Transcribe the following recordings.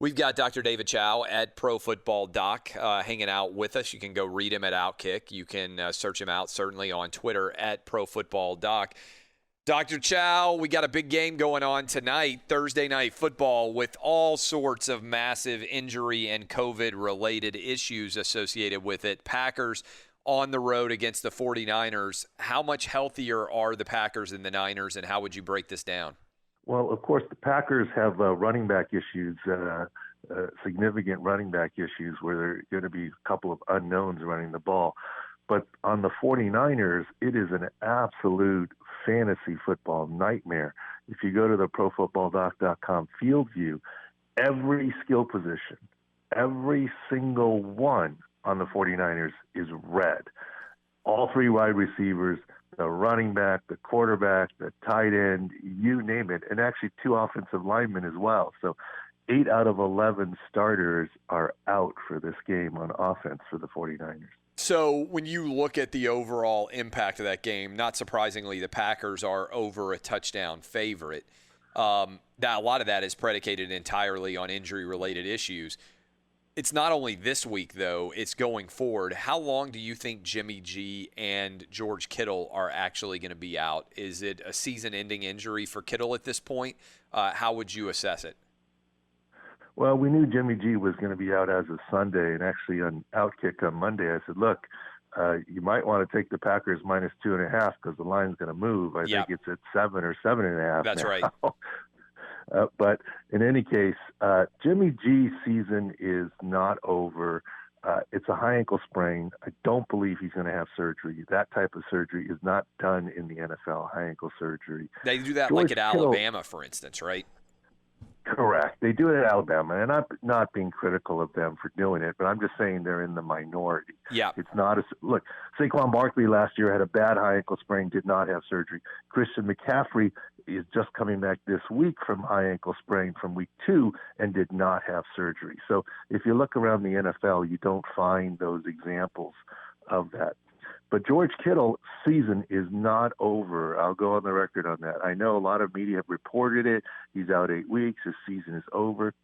We've got Dr. David Chao at Pro Football Doc hanging out with us. You can go read him at Outkick. You can search him out certainly on Twitter at Pro Football Doc. Dr. Chao, we got a big game going on tonight, Thursday Night Football, with all sorts of massive injury and COVID-related issues associated with it. Packers on the road against the 49ers. How much healthier are the Packers than the Niners, and how would you break this down? Well, of course, the Packers have running back issues, significant running back issues where there are going to be a couple of unknowns running the ball. But on the 49ers, it is an absolute fantasy football nightmare. If you go to the profootballdoc.com field view, every skill position, every single one on the 49ers is red. All three wide receivers, the running back, the quarterback, the tight end, you name it, and actually two offensive linemen as well. So 8 out of 11 starters are out for this game on offense for the 49ers. So when you look at the overall impact of that game, not surprisingly, the Packers are over a touchdown favorite. A lot of that is predicated entirely on injury-related issues. It's not only this week, though, it's going forward. How long do you think Jimmy G and George Kittle are actually going to be out? Is it a season-ending injury for Kittle at this point? How would you assess it? Well, we knew Jimmy G was going to be out as of Sunday, and actually on Outkick on Monday, I said, look, you might want to take the Packers minus 2.5 because the line's going to move. I think it's at 7 or 7.5 That's now. right. But in any case, Jimmy G's season is not over. It's a high ankle sprain. I don't believe he's going to have surgery. That type of surgery is not done in the NFL, high ankle surgery. They do that George like at Kittle, Alabama, for instance, right? Correct. They do it at Alabama, and I'm not being critical of them for doing it, but I'm just saying they're in the minority. Yeah. It's not look, Saquon Barkley last year had a bad high ankle sprain, did not have surgery. Christian McCaffrey is just coming back this week from high ankle sprain from week 2 and did not have surgery. So if you look around the NFL, you don't find those examples of that. But George Kittle's season is not over. I'll go on the record on that. I know a lot of media have reported it. He's out 8 weeks. His season is over.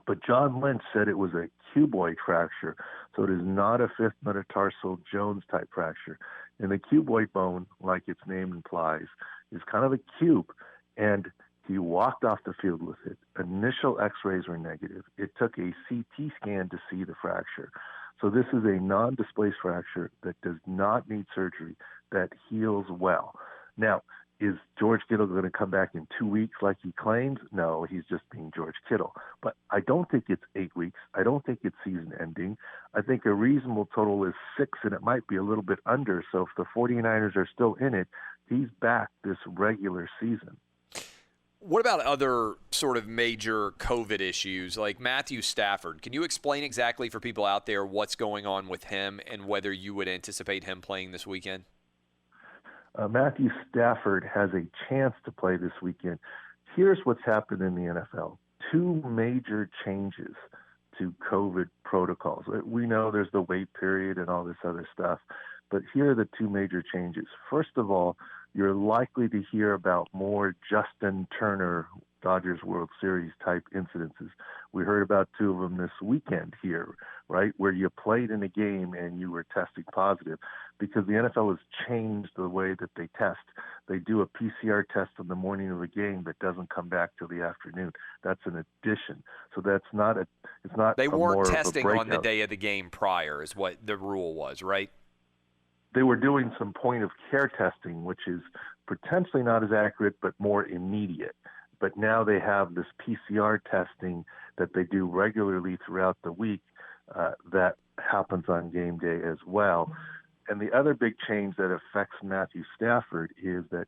But John Lynch said it was a cuboid fracture, so it is not a fifth metatarsal Jones-type fracture. And the cuboid bone, like its name implies, is kind of a cube, and he walked off the field with it. Initial x-rays were negative. It took a CT scan to see the fracture. So this is a non-displaced fracture that does not need surgery, that heals well. Now, is George Kittle going to come back in 2 weeks like he claims? No, he's just being George Kittle. But I don't think it's 8 weeks. I don't think it's season ending. I think a reasonable total is 6, and it might be a little bit under. So if the 49ers are still in it, he's back this regular season. What about other sort of major COVID issues like Matthew Stafford? Can you explain exactly for people out there what's going on with him and whether you would anticipate him playing this weekend? Matthew Stafford has a chance to play this weekend. Here's what's happened in the NFL. 2 major changes to COVID protocols. We know there's the wait period and all this other stuff, but here are the 2 major changes. First of all, you're likely to hear about more Justin Turner Dodgers World Series type incidences. We heard about 2 of them this weekend here, right, where you played in a game and you were testing positive because the NFL has changed the way that they test. They do a PCR test on the morning of a game that doesn't come back till the afternoon. That's an addition. So that's not it's not. They weren't more testing of a on the day of the game prior is what the rule was, right? They were doing some point-of-care testing, which is potentially not as accurate but more immediate. But now they have this PCR testing that they do regularly throughout the week that happens on game day as well. And the other big change that affects Matthew Stafford is that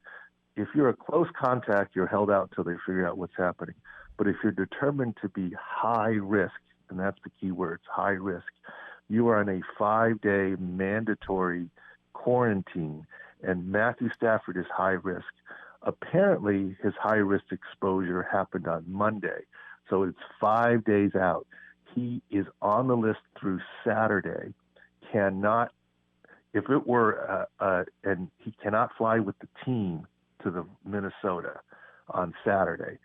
if you're a close contact, you're held out until they figure out what's happening. But if you're determined to be high risk, and that's the key words, high risk, you are on a 5-day mandatory quarantine, and Matthew Stafford is high risk. Apparently, his high-risk exposure happened on Monday, so it's 5 days out. He is on the list through Saturday, cannot, if it were, and he cannot fly with the team to the Minnesota on Saturday.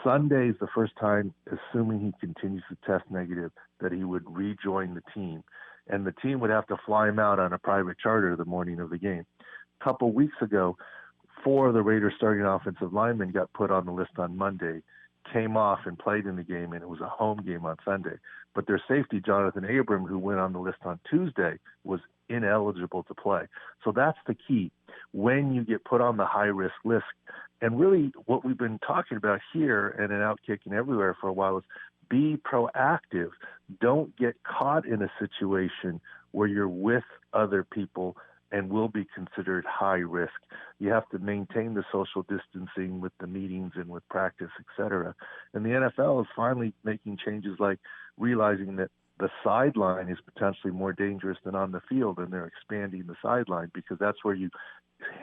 Sunday is the first time, assuming he continues to test negative, that he would rejoin the team. And the team would have to fly him out on a private charter the morning of the game. A couple weeks ago, 4 of the Raiders starting offensive linemen got put on the list on Monday, came off and played in the game, and it was a home game on Sunday. But their safety, Jonathan Abram, who went on the list on Tuesday, was ineligible to play. So that's the key. When you get put on the high-risk list, and really what we've been talking about here and in Outkick and everywhere for a while is be proactive. Don't get caught in a situation where you're with other people and will be considered high risk. You have to maintain the social distancing with the meetings and with practice, et cetera. And the NFL is finally making changes like realizing that the sideline is potentially more dangerous than on the field, and they're expanding the sideline because that's where you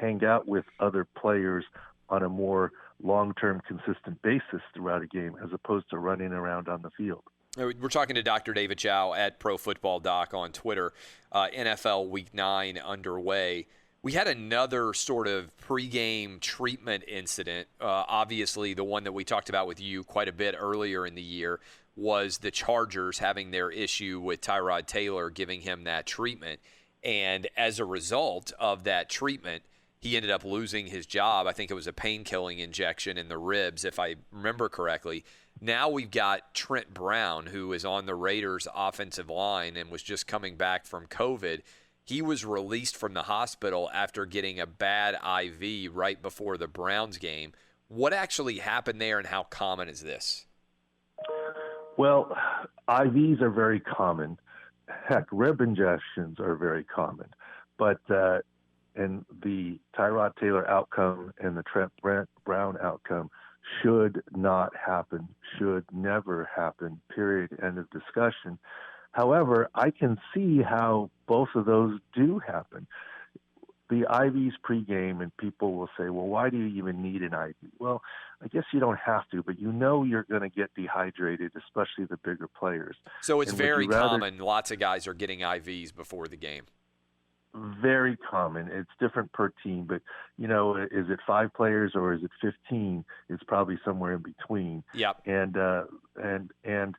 hang out with other players on a more long-term consistent basis throughout a game as opposed to running around on the field. We're talking to Dr. David Chao at Pro Football Doc on Twitter. NFL Week 9 underway. We had another sort of pregame treatment incident. Obviously, the one that we talked about with you quite a bit earlier in the year was the Chargers having their issue with Tyrod Taylor giving him that treatment. And as a result of that treatment, he ended up losing his job. I think it was a pain-killing injection in the ribs, if I remember correctly. Now we've got Trent Brown, who is on the Raiders' offensive line and was just coming back from COVID. He was released from the hospital after getting a bad IV right before the Browns game. What actually happened there, and how common is this? Well, IVs are very common. Heck, rib injections are very common. But and the Tyrod Taylor outcome and the Trent Brown outcome should not happen, should never happen, period, end of discussion. However, I can see how both of those do happen. The IVs pregame, and people will say, well, why do you even need an IV? Well, I guess you don't have to, but you know you're going to get dehydrated, especially the bigger players. So it's very common. Lots of guys are getting IVs before the game. Very common. It's different per team, but is it 5 players or is it 15? It's probably somewhere in between. Yep. And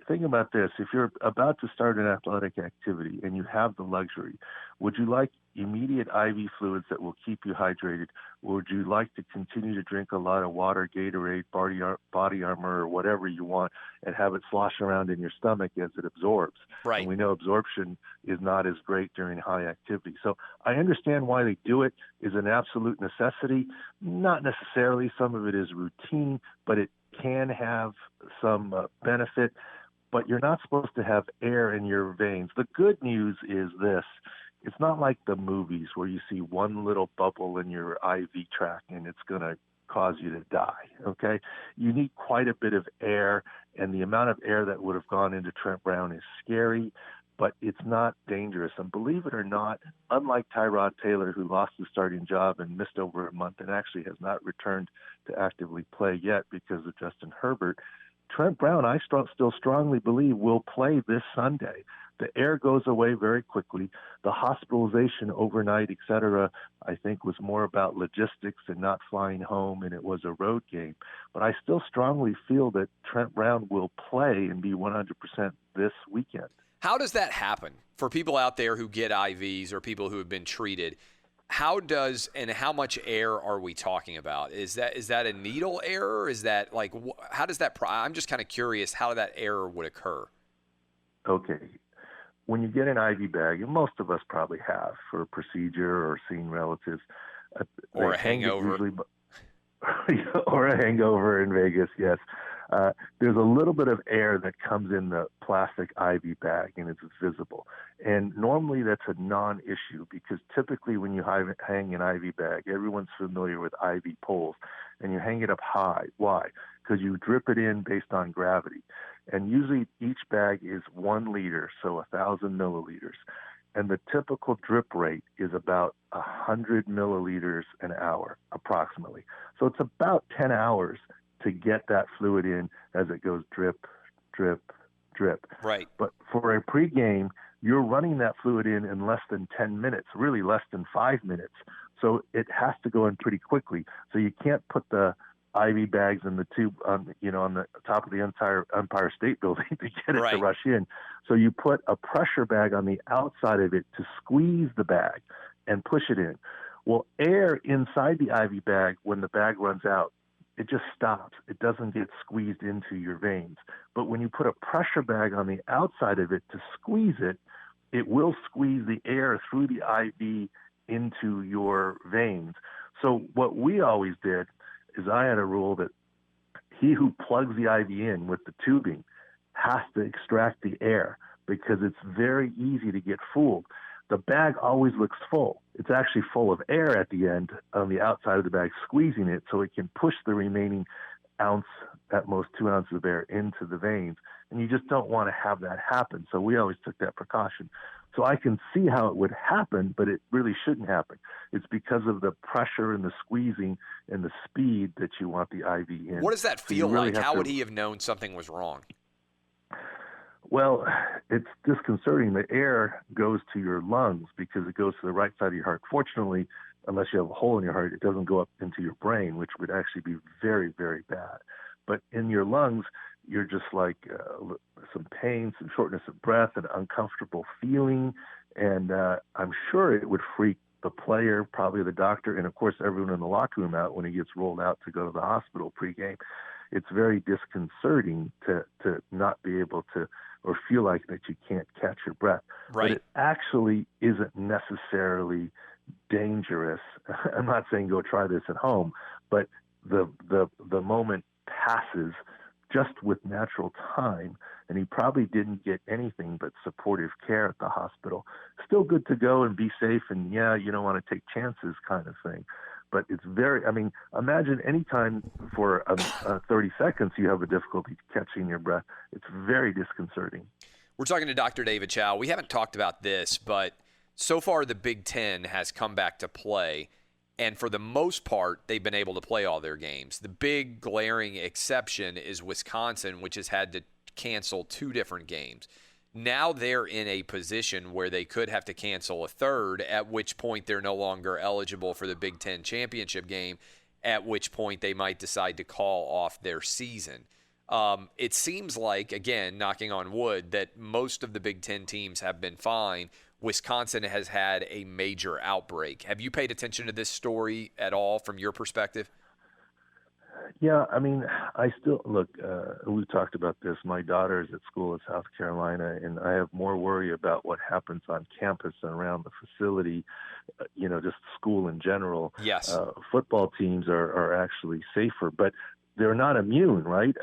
think about this: if you're about to start an athletic activity and you have the luxury, would you like immediate IV fluids that will keep you hydrated, or would you like to continue to drink a lot of water, Gatorade, body armor, or whatever you want, and have it slosh around in your stomach as it absorbs? Right. And we know absorption is not as great during high activity. So I understand why they do it. Is an absolute necessity? Not necessarily. Some of it is routine, but it can have some benefit. But you're not supposed to have air in your veins. The good news is this: it's not like the movies where you see one little bubble in your IV tract and it's going to cause you to die, okay? You need quite a bit of air, and the amount of air that would have gone into Trent Brown is scary, but it's not dangerous. And believe it or not, unlike Tyrod Taylor, who lost his starting job and missed over a month and actually has not returned to actively play yet because of Justin Herbert, Trent Brown, I still strongly believe, will play this Sunday. The air goes away very quickly. The hospitalization overnight, et cetera, I think was more about logistics and not flying home, and it was a road game. But I still strongly feel that Trent Brown will play and be 100% this weekend. How does that happen for people out there who get IVs or people who have been treated? How much air are we talking about? Is that a needle error? Is that how does that? I'm just kind of curious how that error would occur. Okay. When you get an IV bag, and most of us probably have for a procedure or seeing relatives, or a hangover, or a hangover in Vegas, yes. There's a little bit of air that comes in the plastic IV bag, and it's visible. And normally that's a non-issue because typically when you hang an IV bag, everyone's familiar with IV poles, and you hang it up high. Why? Because you drip it in based on gravity. And usually each bag is 1 liter, so 1,000 milliliters. And the typical drip rate is about 100 milliliters an hour, approximately. So it's about 10 hours to get that fluid in as it goes drip, drip, drip. Right. But for a pregame, you're running that fluid in less than 10 minutes, really less than 5 minutes. So it has to go in pretty quickly. So you can't put the IV bags in the tube on the top of the Empire State Building to get it Right. to rush in. So you put a pressure bag on the outside of it to squeeze the bag and push it in. Well, air inside the IV bag, when the bag runs out, it just stops. It doesn't get squeezed into your veins. But when you put a pressure bag on the outside of it to squeeze it, it will squeeze the air through the IV into your veins. So what we always did is I had a rule that he who plugs the IV in with the tubing has to extract the air, because it's very easy to get fooled. The bag always looks full. It's actually full of air at the end on the outside of the bag, squeezing it so it can push the remaining ounce, at most 2 ounces of air, into the veins. And you just don't want to have that happen. So we always took that precaution. So I can see how it would happen, but it really shouldn't happen. It's because of the pressure and the squeezing and the speed that you want the IV in. What does that feel like? How would he have known something was wrong? Well, it's disconcerting. The air goes to your lungs because it goes to the right side of your heart. Fortunately, unless you have a hole in your heart, it doesn't go up into your brain, which would actually be very, very bad. But in your lungs, you're just like some pain, some shortness of breath, an uncomfortable feeling. And I'm sure it would freak the player, probably the doctor, and, of course, everyone in the locker room out when he gets rolled out to go to the hospital pregame. It's very disconcerting to not be able to, or feel like that you can't catch your breath. Right. But it actually isn't necessarily dangerous. I'm not saying go try this at home, but the moment passes just with natural time, and he probably didn't get anything but supportive care at the hospital. Still good to go and be safe, and you don't want to take chances kind of thing. But it's imagine any time for 30 seconds you have a difficulty catching your breath. It's very disconcerting. We're talking to Dr. David Chao. We haven't talked about this, but so far the Big Ten has come back to play, and for the most part, they've been able to play all their games. The big glaring exception is Wisconsin, which has had to cancel 2 different games. Now they're in a position where they could have to cancel a third, at which point they're no longer eligible for the Big Ten championship game, at which point they might decide to call off their season. It seems like, again, knocking on wood, that most of the Big Ten teams have been fine. Wisconsin has had a major outbreak. Have you paid attention to this story at all from your perspective? Yeah, I still look. We talked about this. My daughter is at school in South Carolina, and I have more worry about what happens on campus and around the facility. Just school in general. Yes. Football teams are actually safer, but they're not immune, right?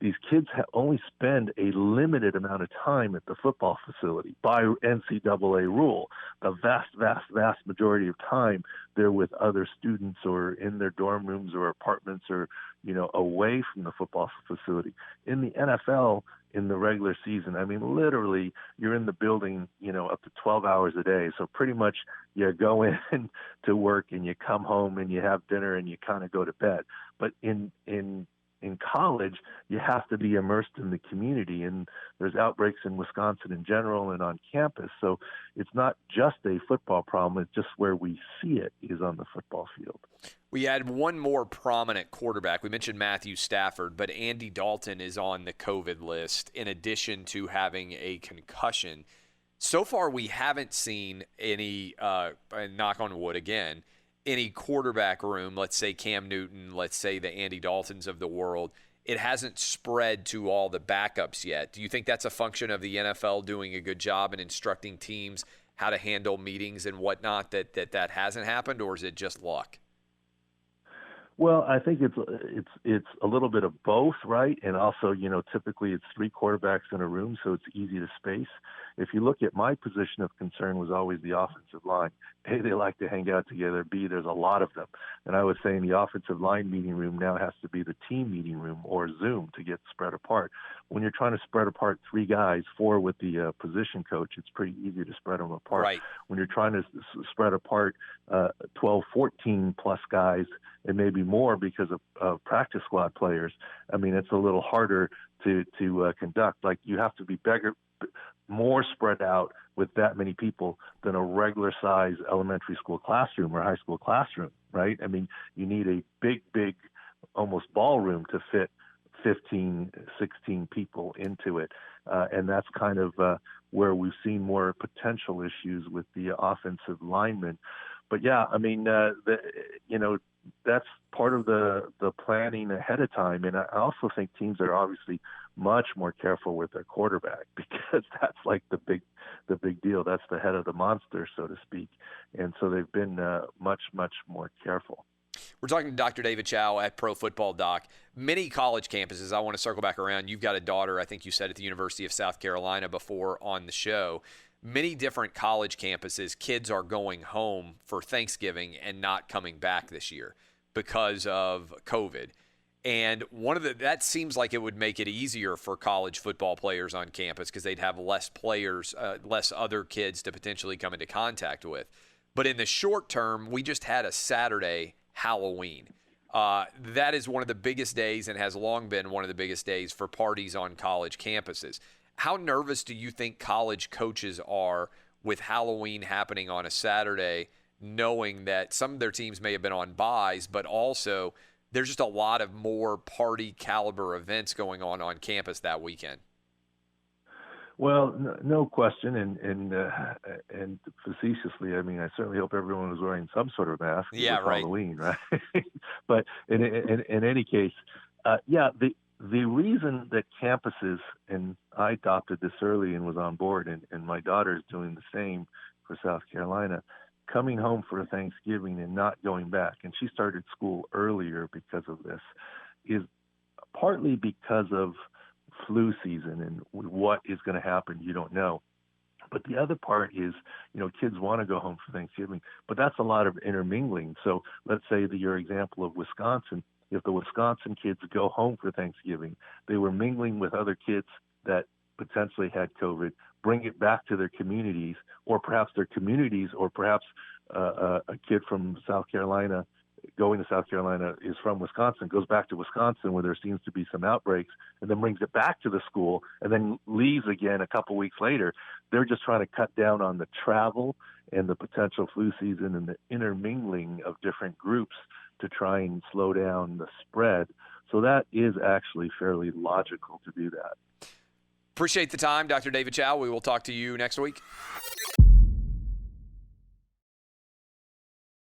These kids only spend a limited amount of time at the football facility by NCAA rule. The vast, vast, vast majority of time they're with other students or in their dorm rooms or apartments or, away from the football facility. In the NFL, in the regular season, literally you're in the building, up to 12 hours a day. So pretty much you go in to work and you come home and you have dinner and you kind of go to bed. But in college, you have to be immersed in the community, and there's outbreaks in Wisconsin in general and on campus. So it's not just a football problem. It's just where we see it is on the football field. We had one more prominent quarterback. We mentioned Matthew Stafford, but Andy Dalton is on the COVID list in addition to having a concussion. So far, we haven't seen any, knock on wood again, any quarterback room, let's say Cam Newton, let's say the Andy Daltons of the world, it hasn't spread to all the backups yet. Do you think that's a function of the NFL doing a good job in instructing teams how to handle meetings and whatnot, that hasn't happened, or is it just luck? Well, I think it's a little bit of both, right? And also, typically it's 3 quarterbacks in a room, so it's easy to space. If you look at my position of concern was always the offensive line. A, they like to hang out together. B, there's a lot of them. And I was saying the offensive line meeting room now has to be the team meeting room or Zoom to get spread apart. When you're trying to spread apart 3 guys, 4 with the position coach, it's pretty easy to spread them apart. Right. When you're trying to spread apart 12, 14 plus guys, and maybe more because of practice squad players, it's a little harder to conduct. Like, you have to be more spread out with that many people than a regular size elementary school classroom or high school classroom, right? You need a big almost ballroom to fit 15, 16 people into it. And that's kind of where we've seen more potential issues with the offensive linemen. But yeah, I mean, that's part of the planning ahead of time. And I also think teams are obviously much more careful with their quarterback, because that's like the big deal. That's the head of the monster, so to speak. And so they've been much more careful. We're talking to Dr. David Chao at Pro Football Doc. Many college campuses, I want to circle back around. You've got a daughter, I think you said, at the University of South Carolina before on the show. Many different college campuses, kids are going home for Thanksgiving and not coming back this year because of COVID. And that seems like it would make it easier for college football players on campus, because they'd have less players, less other kids to potentially come into contact with. But in the short term, we just had a Saturday Halloween. That is one of the biggest days, and has long been one of the biggest days for parties on college campuses. How nervous do you think college coaches are with Halloween happening on a Saturday, knowing that some of their teams may have been on byes, but also there's just a lot of more party caliber events going on campus that weekend? Well, no question, and facetiously, I mean, I certainly hope everyone was wearing some sort of mask. Yeah, right. Halloween, right? But in any case, the reason that campuses, and I adopted this early and was on board, and my daughter is doing the same for South Carolina, coming home for Thanksgiving and not going back, and she started school earlier because of this, is partly because of flu season and what is going to happen, you don't know. But the other part is, kids want to go home for Thanksgiving, but that's a lot of intermingling. So let's say your example of Wisconsin, if the Wisconsin kids go home for Thanksgiving, they were mingling with other kids that potentially had COVID, bring it back to their communities, or perhaps their communities, or perhaps a kid from South Carolina going to South Carolina is from Wisconsin, goes back to Wisconsin where there seems to be some outbreaks, and then brings it back to the school and then leaves again a couple weeks later. They're just trying to cut down on the travel and the potential flu season and the intermingling of different groups to try and slow down the spread. So that is actually fairly logical to do that. Appreciate the time, Dr. David Chao. We will talk to you next week.